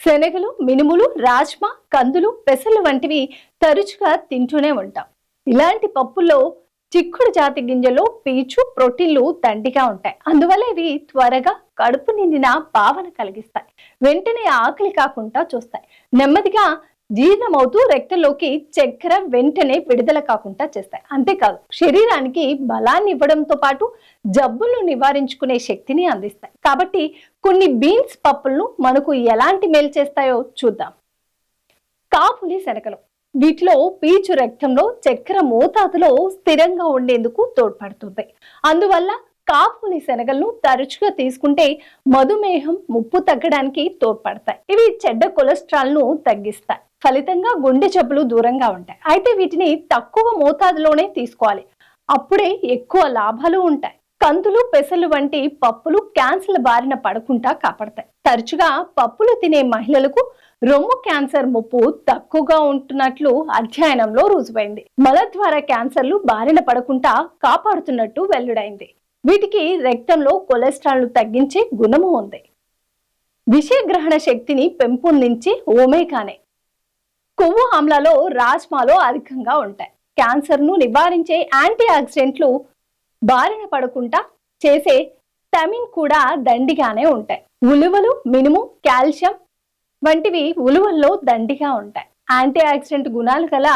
శనగలు, మినుములు, రాజ్మా, కందులు, పెసలు వంటివి తరచుగా తింటూనే ఉంటాం. ఇలాంటి పప్పుల్లో చిక్కుడు జాతి గింజల్లో పీచు, ప్రోటీన్లు దండిగా ఉంటాయి. అందువల్ల ఇవి త్వరగా కడుపు నిండిన భావన కలిగిస్తాయి. వెంటనే ఆకలి కాకుండా చూస్తాయి. నెమ్మదిగా జీర్ణమవుతూ రక్తంలోకి చక్కెర వెంటనే విడుదల కాకుండా చేస్తాయి. అంతేకాదు శరీరానికి బలాన్ని ఇవ్వడంతో పాటు జబ్బులను నివారించుకునే శక్తిని అందిస్తాయి. కాబట్టి కొన్ని బీన్స్ పప్పులను మనకు ఎలాంటి మేలు చేస్తాయో చూద్దాం. కాపులి శనగలు, వీటిలో పీచు రక్తంలో చక్కెర మోతాదులో స్థిరంగా ఉండేందుకు తోడ్పడుతుంది. అందువల్ల కాపులి శనగలను తరచుగా తీసుకుంటే మధుమేహం ముప్పు తగ్గడానికి తోడ్పడతాయి. ఇవి చెడ్డ కొలెస్ట్రాల్ ను తగ్గిస్తాయి. ఫలితంగా గుండె జబ్బులు దూరంగా ఉంటాయి. అయితే వీటిని తక్కువ మోతాదులోనే తీసుకోవాలి. అప్పుడే ఎక్కువ లాభాలు ఉంటాయి. కందులు, పెసలు వంటి పప్పులు క్యాన్సర్ బారిన పడకుండా కాపాడతాయి. తరచుగా పప్పులు తినే మహిళలకు రొమ్ము క్యాన్సర్ ముప్పు తక్కువగా ఉంటున్నట్లు అధ్యయనంలో రుజువైంది. మలద్వార క్యాన్సర్లు బారిన పడకుండా కాపాడుతున్నట్టు వెల్లడైంది. వీటికి రక్తంలో కొలెస్ట్రాల్ ను తగ్గించే గుణము ఉంది. విషగ్రహణ శక్తిని పెంపొందించే ఓమేగానే కొవ్వు ఆమ్లాలో రాజ్మాలో అధికంగా ఉంటాయి. క్యాన్సర్ ను నివారించే యాంటీ ఆక్సిడెంట్లు, బారిన పడకుండా చేసే థమిన్ కూడా దండిగానే ఉంటాయి. ఉలువలు, మినుము, కాల్షియం వంటివి ఉలువల్లో దండిగా ఉంటాయి. యాంటీ ఆక్సిడెంట్ గుణాలు గల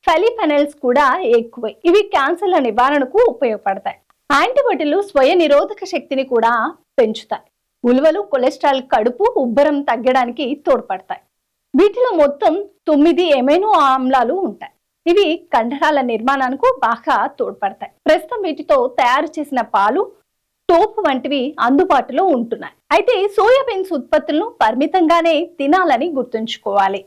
ఫెలిఫెనల్స్ కూడా ఎక్కువే. ఇవి క్యాన్సర్ల నివారణకు ఉపయోగపడతాయి. యాంటీబాడీలు స్వయ నిరోధక శక్తిని కూడా పెంచుతాయి. ఉలువలు కొలెస్ట్రాల్, కడుపు ఉబ్బరం తగ్గడానికి తోడ్పడతాయి. వీటిలో మొత్తం 9 ఎమైనో ఆమ్లాలు ఉంటాయి. ఇవి కండరాల నిర్మాణానికి బాగా తోడ్పడతాయి. ప్రస్తుతం వీటితో తయారు చేసిన పాలు, టోపు వంటివి అందుబాటులో ఉంటున్నాయి. అయితే సోయాబీన్స్ ఉత్పత్తులను పరిమితంగానే తినాలని గుర్తుంచుకోవాలి.